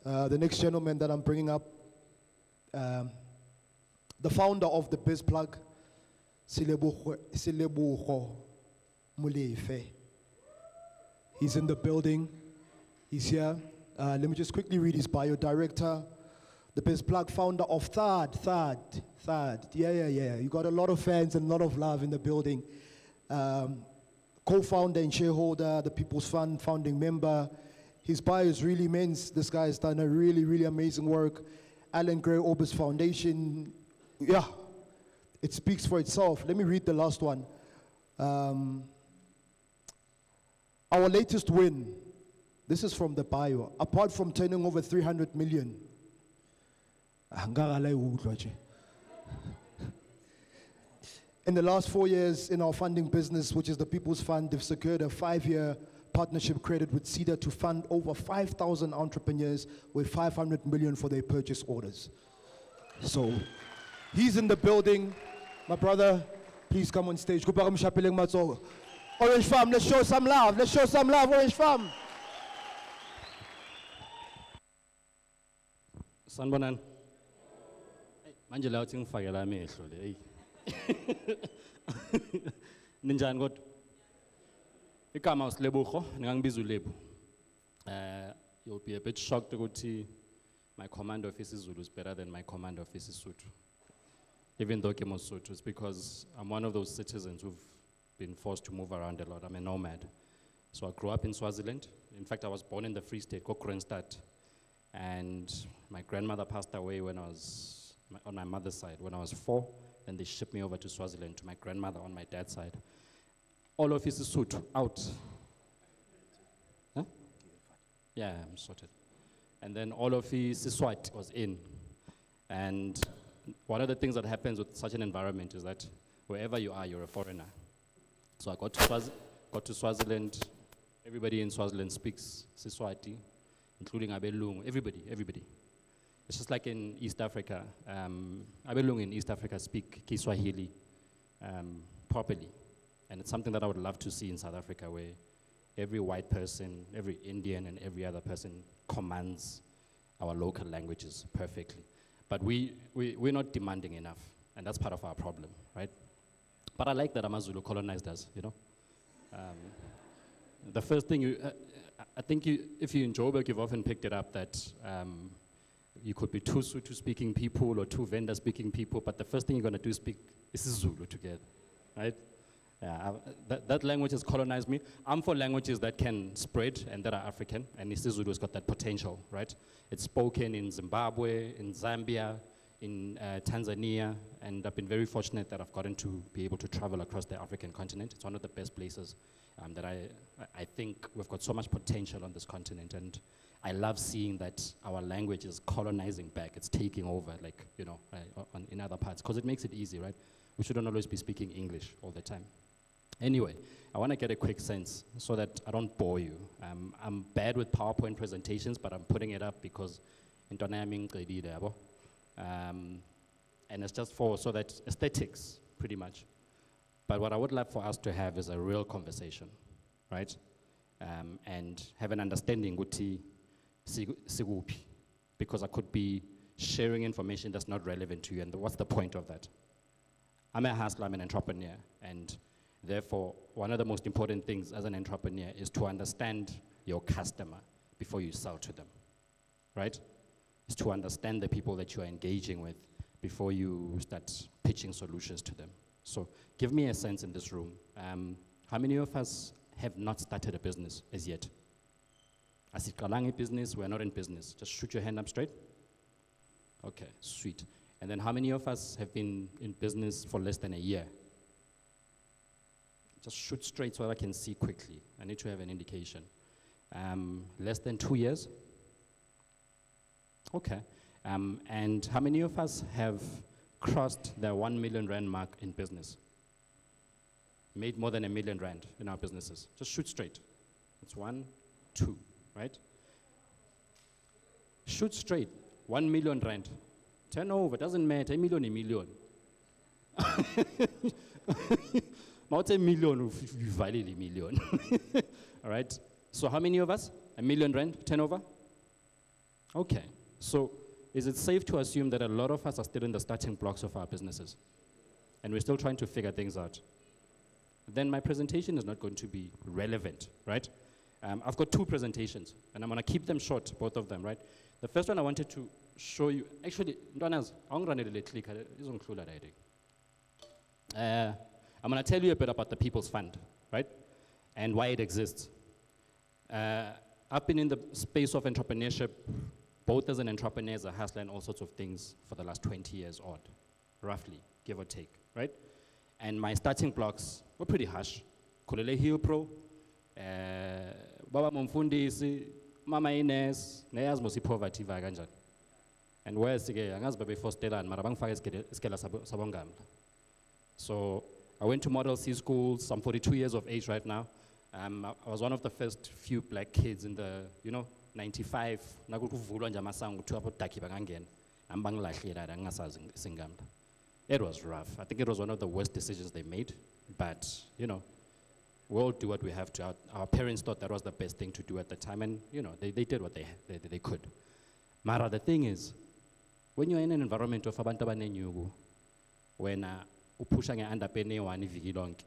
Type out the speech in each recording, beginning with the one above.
The next gentleman that I'm bringing up, the founder of the Biz Plug, Selebogo Molefe. He's in the building. He's here. Let me just quickly read his bio. Director, the Biz Plug, founder of Third. Yeah. You got a lot of fans and a lot of love in the building. Co-founder and shareholder, the People's Fund founding member. His bio is really immense. This guy has done a really, really amazing work. Alan Gray Orbis Foundation. Yeah, it speaks for itself. Let me read the last one. Our latest win. This is from the bio. Apart from turning over 300 million. In the last 4 years in our funding business, which is the People's Fund, they've secured a 5-year partnership credit with CEDA to fund over 5,000 entrepreneurs with 500 million for their purchase orders. So he's in the building. My brother, please come on stage. Orange Farm, let's show some love. Let's show some love, Orange Farm. Sanbonan. Manje la uthi ngifakela amehlo le. Ninjani kodwa? Igama uSelebogo, ningangibiza uLebo. You'll be a bit shocked ukuthi my command office is Zulu is better than my command office is Sotho. Even though I'm Sotho, it's because I'm one of those citizens who've been forced to move around a lot. I'm a nomad. So I grew up in Swaziland. In fact, I was born in the Free State, Kokrenstad. And my grandmother passed away when I was, on my mother's side, when I was 4. Then they shipped me over to Swaziland to my grandmother on my dad's side. All of his is suit, out. Huh? Yeah, I'm sorted. And then all of his Swat was in. And one of the things that happens with such an environment is that wherever you are, you're a foreigner. So I got to Swaziland. Everybody in Swaziland speaks Siswati, including Abelung, everybody. It's just like in East Africa. Abelung in East Africa speak Kiswahili properly. And it's something that I would love to see in South Africa, where every white person, every Indian, and every other person commands our local languages perfectly. But we're not demanding enough, and that's part of our problem, right? But I like that AmaZulu colonized us, you know? The first thing I think if you're in Joburg, you've often picked it up that you could be two Sotho-speaking people or two Venda-speaking people, but the first thing you're going to do is speak Zulu together, right? Yeah, that language has colonized me. I'm for languages that can spread and that are African, and isiZulu has got that potential, right? It's spoken in Zimbabwe, in Zambia, in Tanzania, and I've been very fortunate that I've gotten to be able to travel across the African continent. It's one of the best places that I think we've got so much potential on this continent, and I love seeing that our language is colonizing back. It's taking over, like, you know, in other parts, because it makes it easy, right? We shouldn't always be speaking English all the time. Anyway, I want to get a quick sense so that I don't bore you. I'm bad with PowerPoint presentations, but I'm putting it up because and it's just so that aesthetics, pretty much. But what I would like for us to have is a real conversation, right? And have an understanding because I could be sharing information that's not relevant to you, and what's the point of that? I'm a hustler, I'm an entrepreneur, and therefore, one of the most important things as an entrepreneur is to understand your customer before you sell to them, right? Is to understand the people that you are engaging with before you start pitching solutions to them. So give me a sense in this room. How many of us have not started a business as yet? As if Kalangi business, we're not in business. Just shoot your hand up straight. Okay, sweet. And then how many of us have been in business for less than a year? Just shoot straight so I can see quickly. I need to have an indication. Less than 2 years? Okay. And how many of us have crossed the 1 million rand mark in business? Made more than R1 million in our businesses? Just shoot straight. It's 1, 2, right? Shoot straight. 1 million rand. Turnover, doesn't matter. A million. Not a million, you value a million. All right? So how many of us? R1 million turnover? Okay, so is it safe to assume that a lot of us are still in the starting blocks of our businesses and we're still trying to figure things out? Then my presentation is not going to be relevant, right? I've got two presentations and I'm going to keep them short, both of them, right? The first one I wanted to show you, actually, I'm going to tell you a bit about the People's Fund, right? And why it exists. I've been in the space of entrepreneurship, both as an entrepreneur, as a hustler, and all sorts of things for the last 20 years odd, roughly, give or take, right? And my starting blocks were pretty harsh. Kulele Hill Pro, Baba Mumfundisi, Mama Ines, Neyaz Mosi poverty vaganjan. And where is again, Angas Baby Fostella and Marabang Fires Skela Sabongam. So I went to Model C schools. I'm 42 years of age right now. I was one of the first few black kids in the, 95. It was rough. I think it was one of the worst decisions they made. But, we all do what we have to. Our parents thought that was the best thing to do at the time. And, they did what they could. Mara, the thing is, when you're in an environment of abantu abanenyuku, when upusha nge-underpene one iviki lonke,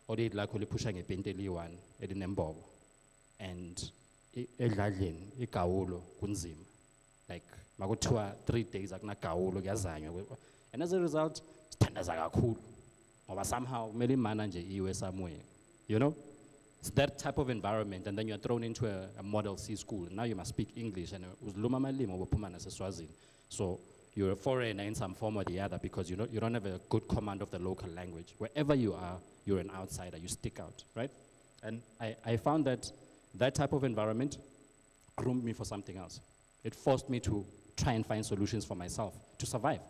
or they'd like to push nge-penteli one, edinembobo, and edladleni, igawulo, kunzima. Like, makuthiwa 3 days akuna gawulo kuyazanywa. And as a result, sithandaza kakhulu. Ngoba somehow, kumele imana nje iwe somewhere, It's that type of environment, and then you're thrown into a Model C school. Now you must speak English, and so you're a foreigner in some form or the other because you don't have a good command of the local language. Wherever you are, you're an outsider, you stick out, right? And I found that type of environment groomed me for something else. It forced me to try and find solutions for myself to survive.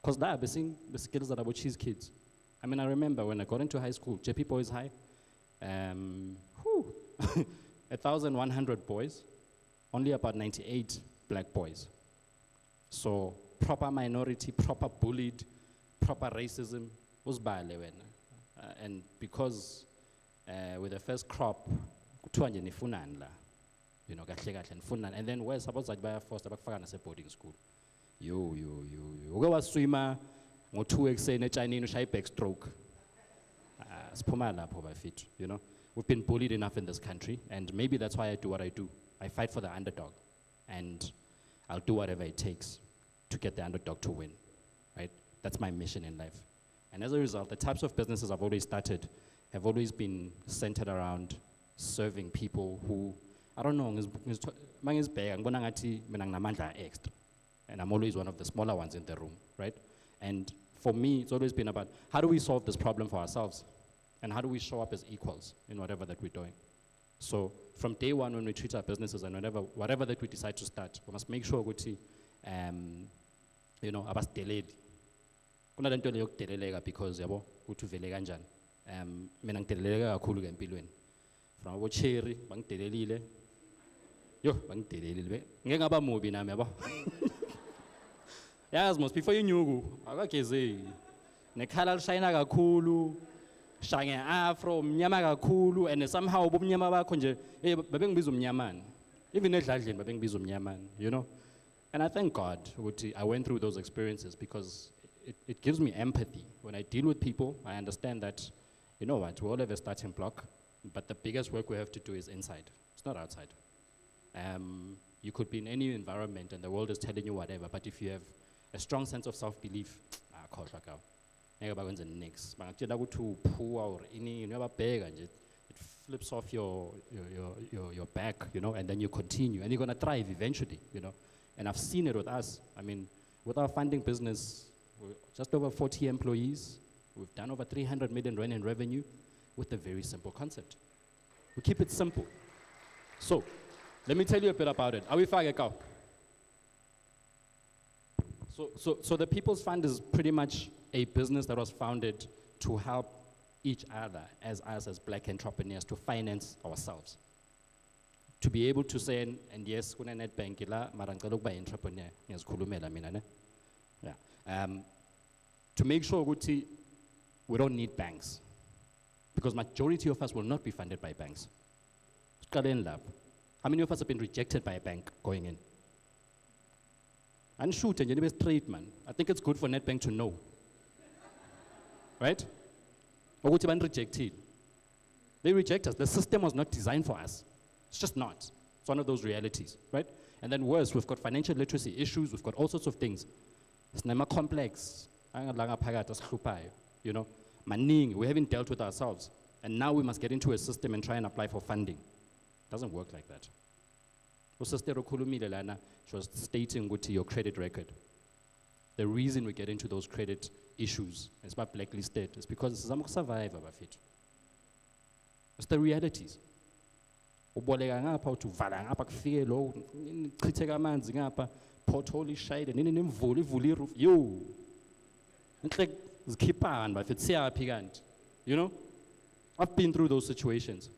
Because that, I've seen the skills that I would choose kids. I mean, I remember when I got into high school, JP Boys High, 1,100 boys, only about 98 black boys. So proper minority, proper bullied, proper racism was bad. And because with the first crop, and then where suppose I buy first about boarding school. You go swimmer, go 2 weeks in a Chinese shy backstroke. We've been bullied enough in this country, and maybe that's why I do what I do. I fight for the underdog, and I'll do whatever it takes to get the underdog to win, right? That's my mission in life. And as a result, the types of businesses I've always started have always been centered around serving people who, I don't know, extra. And I'm always one of the smaller ones in the room, right? And for me, it's always been about how do we solve this problem for ourselves? And how do we show up as equals in whatever that we're doing? So from day one, when we treat our businesses and whatever that we decide to start, we must make sure we abasideleli. Kuna lento le yokudeleleka because yabo uthi vele kanjani. Mina ngideleleka kakhulu ke empilweni. From abo cherry bangidelelile. Yo, bangidelelile. Ngeke ngaba mubi nami yabo. Yazi mos before inyuku akageze. Nekhala lishayina kakhulu. Shange afro mnyama kakhulu and somehow ubumnyama bakho nje babengibiza umnyamani. Even edladleni babengibiza umnyamani, And I thank God I went through those experiences because it gives me empathy. When I deal with people, I understand that, we all have a starting block, but the biggest work we have to do is inside. It's not outside. You could be in any environment and the world is telling you whatever, but if you have a strong sense of self-belief, it flips off your back, and then you continue, and you're going to thrive eventually, And I've seen it with us. I mean, with our funding business, we're just over 40 employees. We've done over 300 million rand in revenue with a very simple concept. We keep it simple. So, let me tell you a bit about it. Are we fine? So the People's Fund is pretty much a business that was founded to help each other as us as black entrepreneurs to finance ourselves. To be able to say, and yes, kuna net bank la, marangalo ba entrepreneur, yes, kulumela mina ne. Yeah. To make sure we don't need banks, because majority of us will not be funded by banks. How many of us have been rejected by a bank going in? And shoot, and you're straight, man. I think it's good for Nedbank to know. Right? Or would you be rejected? They reject us. The system was not designed for us. It's just not. It's one of those realities, right? And then worse, we've got financial literacy issues, we've got all sorts of things. It's never complex. You know, we haven't dealt with ourselves. And now we must get into a system and try and apply for funding. It doesn't work like that. She was stating with your credit record. The reason we get into those credit issues, it's about blacklisted, is because it's a survive. It's the realities. Uboleka ngapha uthi uvala ngapha kufike lo chitheka amanzi ngapha pothole ishayile nini nimvula ivula iroof yo inhle zikhiphana bafethu siyaphi kanti, you know. I've been through those situations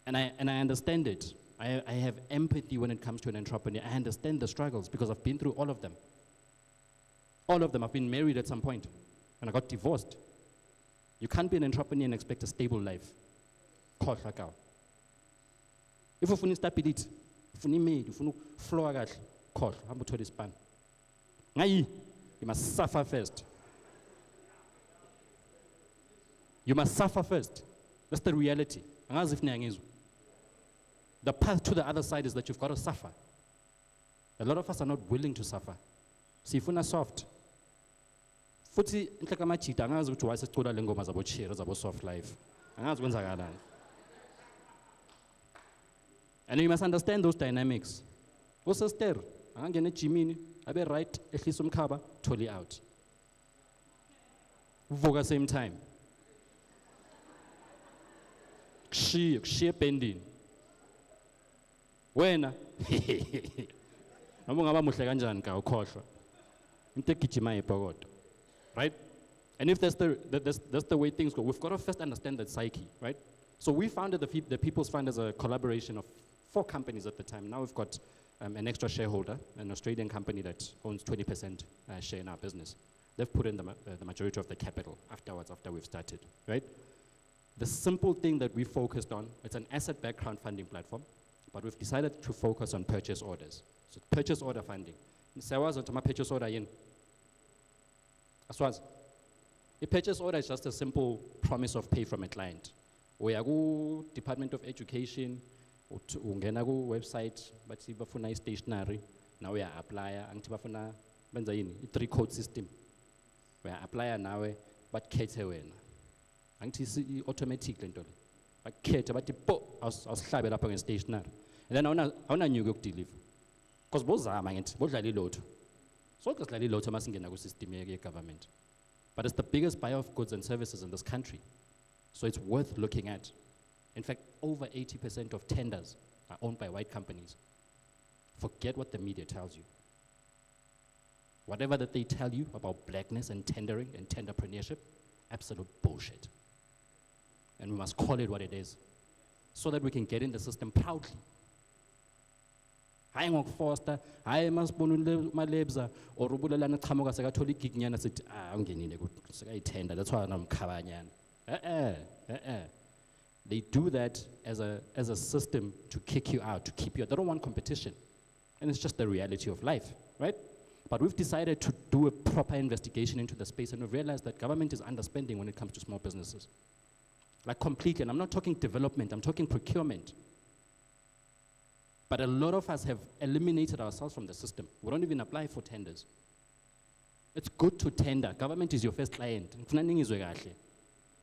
and I understand it. I have empathy when it comes to an entrepreneur. I understand the struggles because I've been through all of them. All of them. I've been married at some point and I got divorced. You can't be an entrepreneur and expect a stable life. If you want stability, if you need if you flow span. You must suffer first. You must suffer first. That's the reality. The path to the other side is that you've got to suffer. A lot of us are not willing to suffer. See, if you're soft, futhi inhlaka amajita angazi ukuthi wayesecula lengoma zabo cheer zabo soft life. Angazi kwenzakalani. And you must understand those dynamics. Sister, angangena ejimini, abe right, ehlisa umkhaba, totally out. Uvuka same time. Kushiye pending. Wena. Noma ungaba muhle kanjani ka ukhohlwa. Into egijima ebhokodo. Right? And if that's the way things go, we've got to first understand that psyche, right? So we founded the People's Fund as a collaboration of 4 companies at the time. Now we've got an extra shareholder, an Australian company that owns 20% share in our business. They've put in the majority of the capital afterwards, after we've started, right? The simple thing that we focused on, it's an asset-backed crowdfunding platform, but we've decided to focus on purchase orders. So purchase order funding. Purchase order in. Aswaz. A purchase order is just a simple promise of pay from a client. We go Department of Education, ungena ku website, bathi bafuna stationery. Now we are applier, angithi bafuna benza yini? I3-code system. We are applier nawe, but khethe wena. Angithi automatic lento le. Bakhethe bathi po awusihlabe lapha nge-stationery. And then awunanyuke ukudeliver. Because bozama ngithi bodlala ilotho. Sonke sidlala ilotho masingena ku system ye-government. But it's the biggest buyer of goods and services in this country. So it's worth looking at. In fact, over 80% of tenders are owned by white companies. Forget what the media tells you. Whatever that they tell you about blackness and tendering and tenderpreneurship, absolute bullshit. And we must call it what it is, so that we can get in the system proudly. Hayi ngokufoster, hayi masibona malebza or ubulelana qhamuka sekathola igignyana sithi ungenile sekayithenda, that's why namkhabanyana. They do that as a system to kick you out, to keep you out. They don't want competition. And it's just the reality of life, right? But we've decided to do a proper investigation into the space, and we've realized that government is underspending when it comes to small businesses. Like completely, and I'm not talking development, I'm talking procurement. But a lot of us have eliminated ourselves from the system. We don't even apply for tenders. It's good to tender. Government is your first client.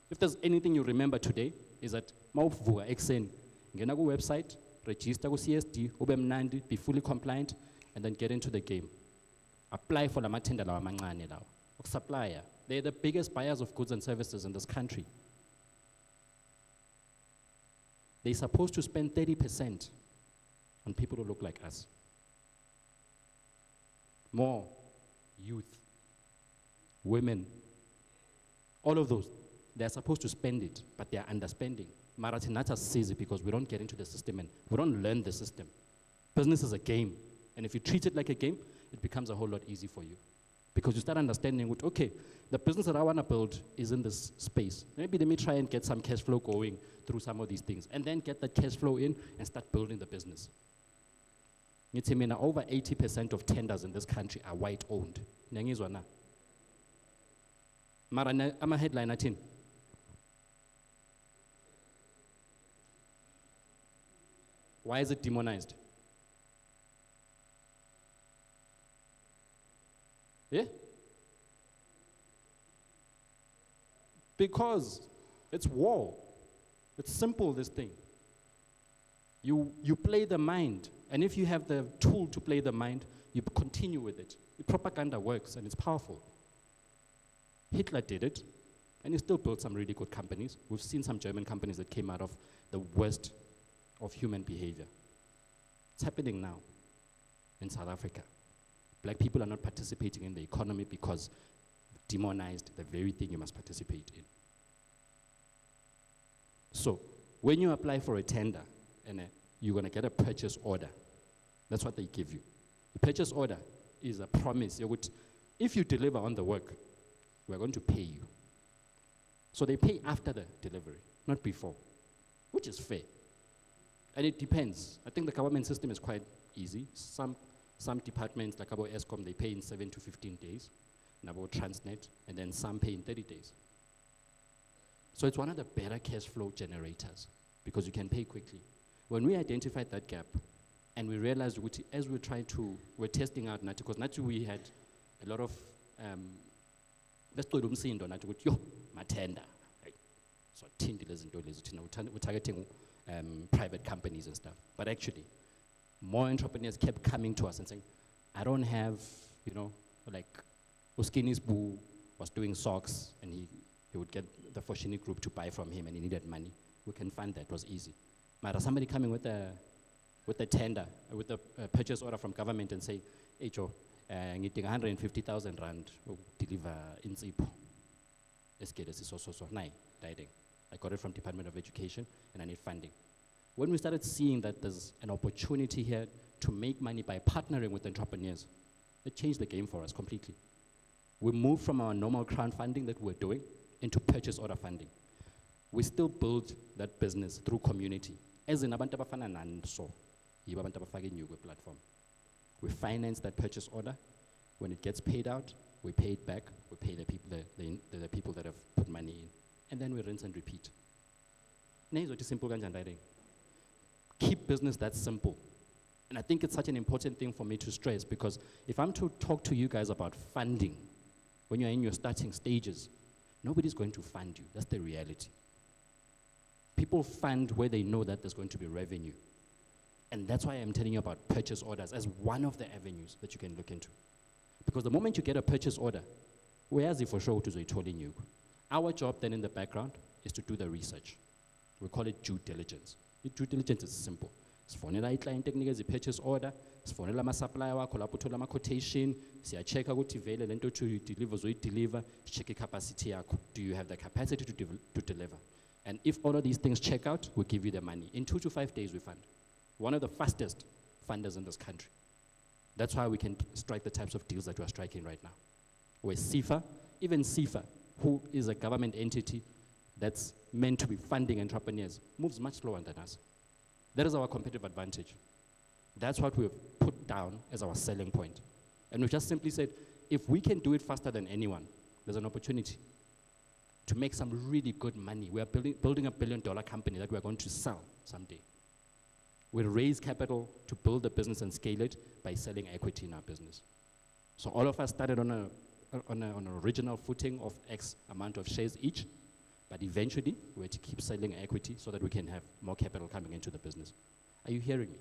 If there's anything you remember today, is that mawuvuka ekuseni ngena ku website, register ku CSD, ube mnandi, be fully compliant, and then get into the game. Apply for la tender lawa amancane lawa. Supplier, they're the biggest buyers of goods and services in this country. They're supposed to spend 30% on people who look like us. More youth, women, all of those. They're supposed to spend it, but they're underspending. Maratinata says it because we don't get into the system and we don't learn the system. Business is a game, and if you treat it like a game, it becomes a whole lot easier for you. Because you start understanding, okay, the business that I want to build is in this space. Maybe let me try and get some cash flow going through some of these things, and then get that cash flow in and start building the business. It's over 80% of tenders in this country are white-owned. Nyangizwa na? Mara I'm a headline at in. Why is it demonized? Yeah? Because it's war. It's simple, this thing. You play the mind, and if you have the tool to play the mind, you continue with it. The propaganda works, and it's powerful. Hitler did it, and he still built some really good companies. We've seen some German companies that came out of the worst of human behavior. It's happening now in South Africa. Black people are not participating in the economy because demonized the very thing you must participate in. So, when you apply for a tender, and you're going to get a purchase order, that's what they give you. The purchase order is a promise. If you deliver on the work, we're going to pay you. So they pay after the delivery, not before, which is fair. And it depends. I think the government system is quite easy. Some departments, like about ESCOM, they pay in 7 to 15 days, and about Transnet, and then some pay in 30 days. So it's one of the better cash flow generators, because you can pay quickly. When we identified that gap, and we realized as we're testing out Nati, because Nati we had a lot of, let's go to Msindo, Nati, yo, matenda. So we're targeting private companies and stuff. But actually, more entrepreneurs kept coming to us and saying, I don't have, like Uskini's Boo was doing socks, and he would get the Foshini group to buy from him, and he needed money. We can fund that, it was easy. But somebody coming with a tender, with a purchase order from government and say, hey Joe, I'm getting 150,000 rand to deliver in Zipo. Let's get this, so, nine, dieting. I got it from Department of Education, and I need funding. When we started seeing that there's an opportunity here to make money by partnering with entrepreneurs, it changed the game for us completely. We moved from our normal crowdfunding that we're doing into purchase order funding. We still build that business through community. As in abantu abafana nanso, yibo abantu abafake inyuku platform. We finance that purchase order. When it gets paid out, we pay it back. We pay the people that have put money in, and then we rinse and repeat. Simple. Keep business that simple. And I think it's such an important thing for me to stress, because if I'm to talk to you guys about funding, when you're in your starting stages, nobody's going to fund you. That's the reality. People fund where they know that there's going to be revenue. And that's why I'm telling you about purchase orders as one of the avenues that you can look into. Because the moment you get a purchase order, where's it for sure to telling you? Our job then in the background is to do the research. We call it due diligence. Due diligence is simple. Sifonela i-client technique as a purchase order, sifonela ama-supplier wakho lapho uthola ama-quotation, siya-check ukuthi vele lento to deliver zoyi-deliver, check i-capacity yakho. Do you have the capacity to deliver? And if all of these things check out, we give you the money. In 2 to 5 days we fund. One of the fastest funders in this country. That's why we can strike the types of deals that we're striking right now. Where CIFA, even CIFA, who is a government entity that's meant to be funding entrepreneurs, moves much slower than us. That is our competitive advantage. That's what we've put down as our selling point. And we just simply said, if we can do it faster than anyone, there's an opportunity to make some really good money. We are building a $1 billion company that we're going to sell someday. We raise capital to build a business and scale it by selling equity in our business. So all of us started on an original footing of X amount of shares each, but eventually we had to keep selling equity so that we can have more capital coming into the business. Are you hearing me?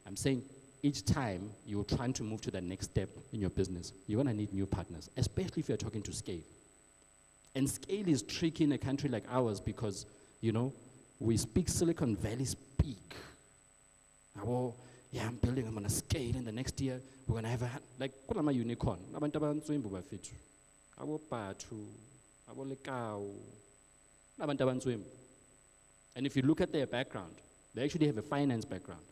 I'm saying each time you're trying to move to the next step in your business, you're gonna need new partners, especially if you're talking to scale. And scale is tricky in a country like ours because, we speak Silicon Valley speak. Oh, yeah, I'm building, I'm gonna scale in the next year. We're gonna have like, kulama unicorn. Abantu abantswembu bafethu. Abo bathu, abo lekau. Abantu abantswembu. And if you look at their background, they actually have a finance background.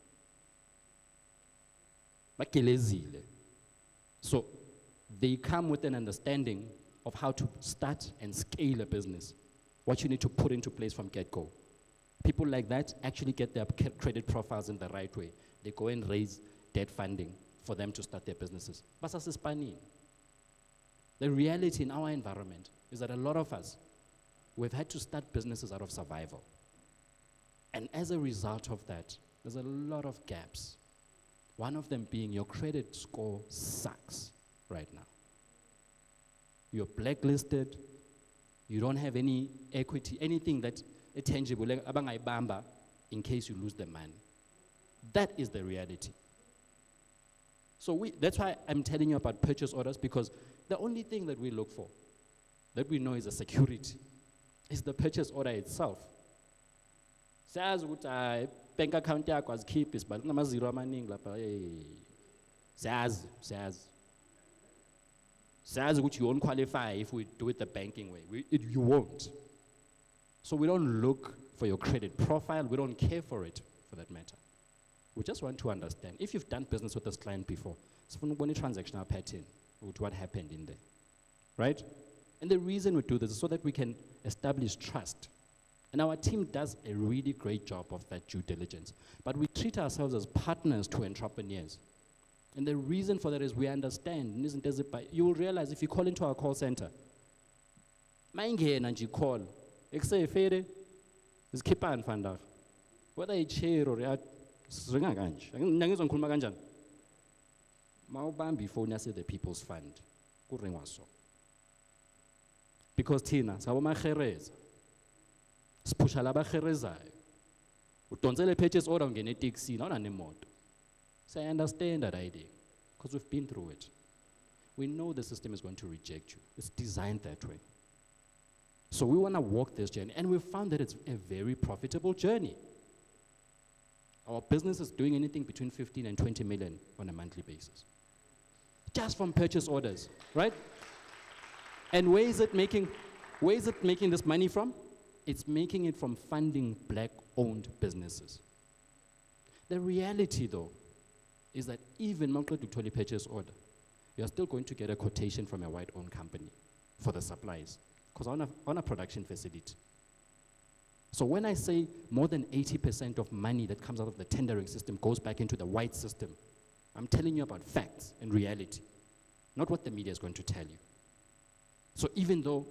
Bakelezile. So, They come with an understanding of how to start and scale a business, what you need to put into place from get-go. People like that actually get their credit profiles in the right way. They go and raise debt funding for them to start their businesses. The reality in our environment is that a lot of us, we've had to start businesses out of survival. And as a result of that, there's a lot of gaps. One of them being your credit score sucks right now. You're blacklisted, you don't have any equity, anything that's tangible, like abangayibamba, in case you lose the money. That is the reality. So that's why I'm telling you about purchase orders, because the only thing that we look for, that we know is a security, is the purchase order itself. Says what I bank account was keep is but zero money says which you won't qualify if we do it the banking way. You won't. So we don't look for your credit profile. We don't care for it, for that matter. We just want to understand. If you've done business with this client before, it's from a transactional pattern, what happened in there, right? And the reason we do this is so that we can establish trust. And our team does a really great job of that due diligence. But we treat ourselves as partners to entrepreneurs. And the reason for that is we understand. You will realize if you call into our call center, and you call, whether it's chair or before say the People's Fund. Because Tina, spusha labagerezayo udonsele purchase order ungene taxi not anemoto. So I understand that idea because we've been through it. We know the system is going to reject you. It's designed that way. So we want to walk this journey, and we've found that it's a very profitable journey. Our business is doing anything between 15 and 20 million on a monthly basis, just from purchase orders, right? And where is it making this money from? It's making it from funding black-owned businesses. The reality, though, is that even Monkle Victoria purchase order, you're still going to get a quotation from a white-owned company for the supplies, because on a production facility. So when I say more than 80% of money that comes out of the tendering system goes back into the white system, I'm telling you about facts and reality, not what the media is going to tell you. So even though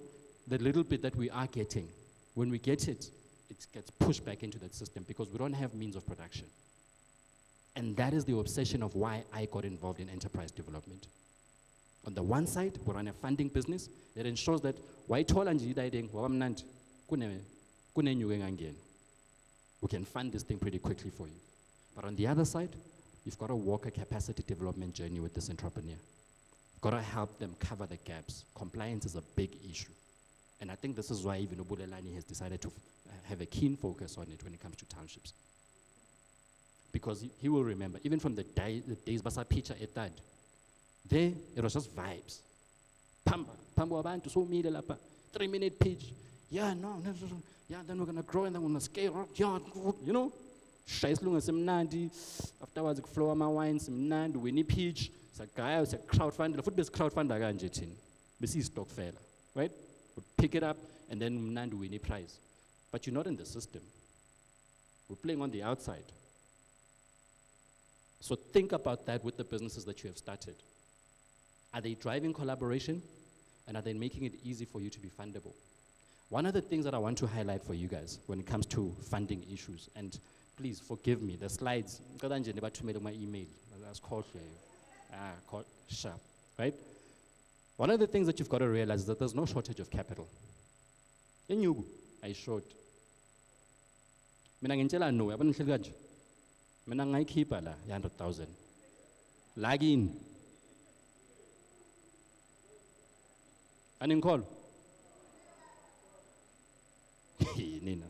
the little bit that we are getting, when we get it, it gets pushed back into that system because we don't have means of production. And that is the obsession of why I got involved in enterprise development. On the one side, we run a funding business that ensures that we can fund this thing pretty quickly for you. But on the other side, you've got to walk a capacity development journey with this entrepreneur. You've got to help them cover the gaps. Compliance is a big issue. And I think this is why even Obulelani has decided to have a keen focus on it when it comes to townships. Because he will remember, even from the days Basa Picha Etad, there it was just vibes. Pamba abantu so media lapa, 3-minute pitch. Yeah, no, yeah, then we're gonna grow and then we're gonna scale. Yeah, you know, Shais lunga simnandi. Afterwards, flow my wine simnandi. We need pitch. It's a guy, it's a crowdfunder. The football crowdfunder ganjetin. Besi stock fella, right? We pick it up and then mnandi we need prize. But you're not in the system. We're playing on the outside. So think about that with the businesses that you have started. Are they driving collaboration? And are they making it easy for you to be fundable? One of the things that I want to highlight for you guys when it comes to funding issues, and please forgive me, the slides, my email, that's called sharp, right? One of the things that you've got to realize is that there's no shortage of capital. In Yugu, I showed. Mina ngintshela no, yabona ngihleli kanje. Mina ngayikhipha la 100,000. Lagin. Anin call. Nina.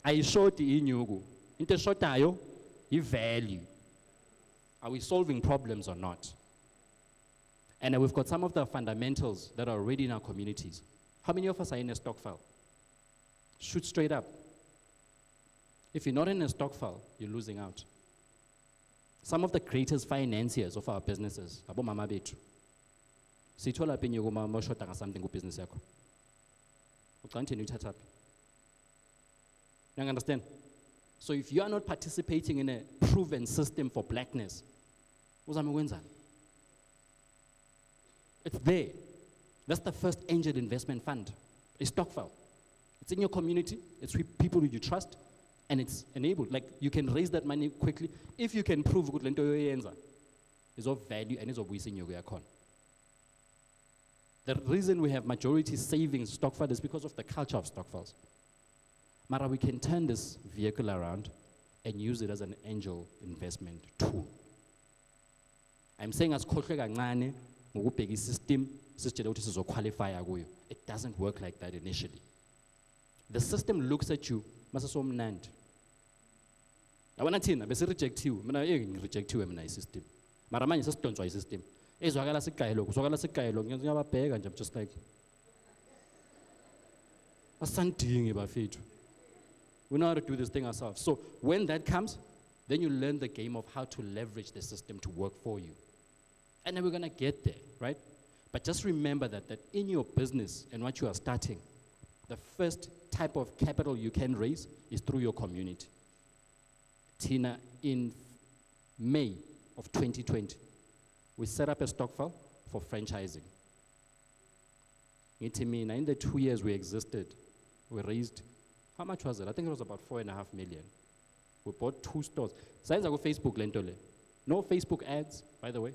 I showed the inyugu. Into shotayo, i value. Are we solving problems or not? And we've got some of the fundamentals that are already in our communities. How many of us are in a stock file? Shoot straight up. If you're not in a stock file, you're losing out. Some of the greatest financiers of our businesses, abo mama bethu. Sithola phi nyoko uma shota something ku-business yakho? Ucanthe uyithatha phi? You understand? So if you are not participating in a proven system for blackness, uzame ukwenzani? It's there. That's the first angel investment fund, a stock file. It's in your community, it's with people who you trust, and it's enabled. Like, you can raise that money quickly if you can prove ukuthi lento oyenza is of value and is of wising your account. The reason we have majority savings stock fund is because of the culture of stock files. Mara, we can turn this vehicle around and use it as an angel investment tool. I'm saying as khohle kancane ngokubheka system sisitshela ukuthi sizoqualify kuyo. It doesn't work like that initially. The system looks at you masasomnandi. Yabona thina bese rejectiwe, mina ngirejectiwe mina isystem. Mara manje sesidonswa isystem. Ezwakala sigayelo ngiyababheka nje, I'm just like asandingi bafethu. We know how to do this thing ourselves. So when that comes, then you learn the game of how to leverage the system to work for you. And then we're going to get there, right? But just remember that in your business and what you are starting, the first type of capital you can raise is through your community. Tina, in May of 2020, we set up a stock file for franchising. In the 2 years we existed, we raised, how much was it? I think it was about 4.5 million. We bought 2 stores. Signs I go Facebook lentole. No Facebook ads, by the way.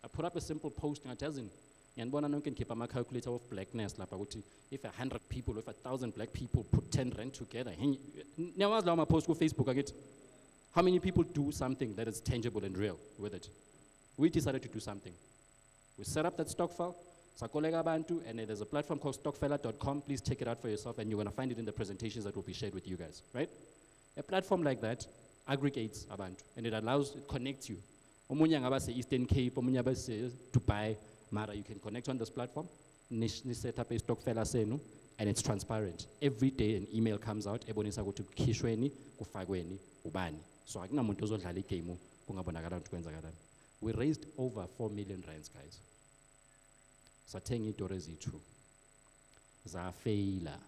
I put up a simple post and I tell them, I can keep my calculator of blackness. If 100 people, if 1,000 black people put 10 rand together, now I was post go Facebook. I get how many people do something that is tangible and real with it. We decided to do something. We set up that stock file. And there's a platform called stockfella.com. Please check it out for yourself, and you're going to find it in the presentations that will be shared with you guys, right? A platform like that aggregates abantu, and it connects you. Omunye ngaba Eastern Cape, omunye ngaba Dubai, Mara, you can connect on this platform. Ni set up a Stockfella senu, and it's transparent. Every day an email comes out, ebonisa ukuthi kukhishweni, kufakweni, ubani. So akuna muntu ozodlala igame kungabonakala ukuthi kwenzakalani. We raised over 4 million rands, guys. Sathenga iitore zethu zafeyila.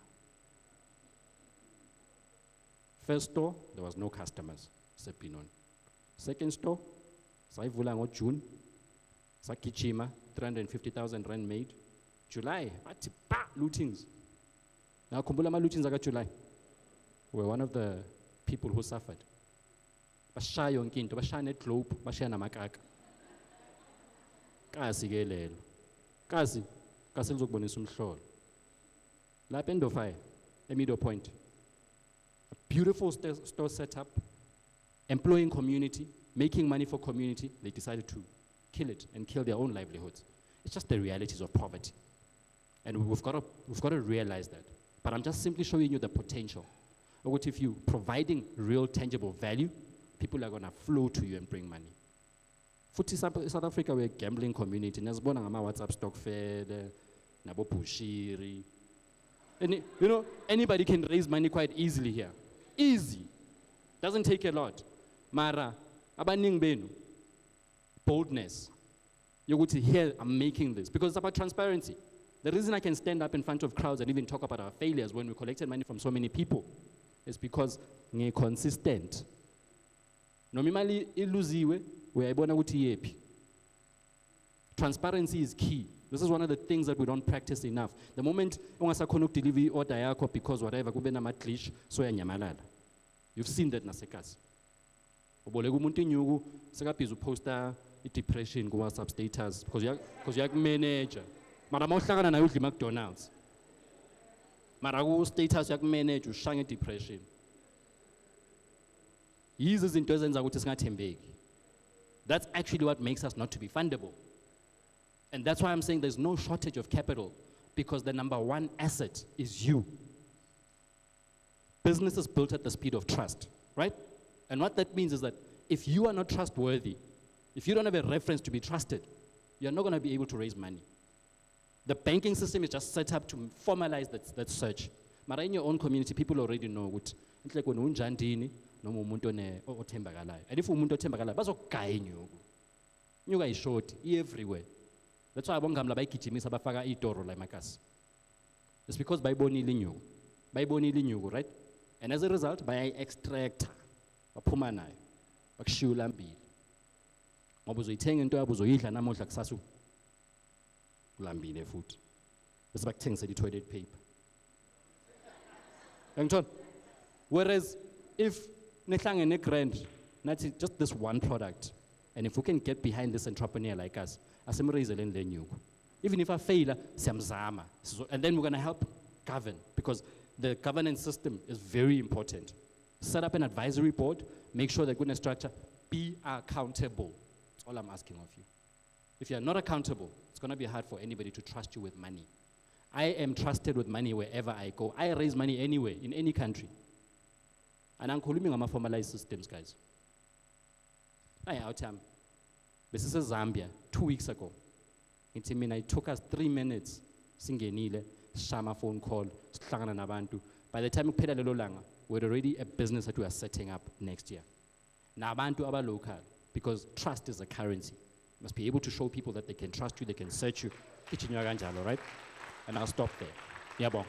First store, there was no customers, Sepinon. Second store, sayivula ngoJune, sagijima, 350,000 rand made. July, bathi ba lootings. Now khumbula ama lootings aka July. We were one of the people who suffered. Bashaya yonke into, bashaya neGlobe, bashaya namakaka. Kasi ke lelo. Kasi lizokubonisa umhlolo. Lapha endofaya, eMiddle Point. A beautiful store setup, employing community, making money for community. They decided to kill it and kill their own livelihoods. It's just the realities of poverty. And we've got to realize that. But I'm just simply showing you the potential. What if you providing real tangible value, people are going to flow to you and bring money. Futhi South Africa, we're a gambling community. Nasibona ngama WhatsApp stokfele, nabo bushiri. And you know, anybody can raise money quite easily here. Easy. Doesn't take a lot. Mara, abaning benu. Boldness. Yoguthi here, I'm making this. Because it's about transparency. The reason I can stand up in front of crowds and even talk about our failures when we collected money from so many people is because we're consistent. Normally, iluziwe. Transparency is key. This is one of the things that we don't practice enough. The moment ungasakhona deliver order yakho because whatever kube nama glitch so yanyamalala. You've seen that nasekas. Uboleka umuntu inyuku sekabhiza uposter depression ku WhatsApp status because you manager. Mara mawuhlangana nayo udla McDonald's. Mara ku status yakumanage ushaya depression. Yizo izinto ezenza ukuthi singathembeki. That's actually what makes us not to be fundable. And that's why I'm saying there's no shortage of capital, because the number one asset is you. Business is built at the speed of trust, right? And what that means is that if you are not trustworthy, if you don't have a reference to be trusted, you're not going to be able to raise money. The banking system is just set up to formalize that search. But in your own community, people already know what. It's like when unjandini, noma umuntu othembakalayo. And if umuntu othembakalayo bazokugaya inyuku. Inyuku ayishoti everywhere. That's why abongami labayigijimisa bafaka itoro la emakhasi. It's because bayibonile inyuku. Bayibonile inyuku, right? And as a result, bayayi-extracta. Baphuma nayo. Bakushiya ulambile. Ngoba uzoyithenga into yabo uzoyidla namuhla kusasa ulambile futhi. Bese bakuthengisela i-toilet paper. Angithola? Whereas if nehlangene grand, nathi just this one product, and if we can get behind this entrepreneur like us, asimraisele le nyuku. Even if I fail, siyamzama. And then we're going to help govern, because the governance system is very important. Set up an advisory board, make sure that goodness structure, be accountable. That's all I'm asking of you. If you're not accountable, it's going to be hard for anybody to trust you with money. I am trusted with money wherever I go. I raise money anywhere, in any country. And I'm calling on formalized systems, guys. This is Zambia, 2 weeks ago. It took us 3 minutes. Singenile, shama phone call, by the time we paid a little longer, we're already a business that we are setting up next year. Now, abantu aba local, because trust is a currency. You must be able to show people that they can trust you, they can search you. Right? And I'll stop there. Yeah, bon.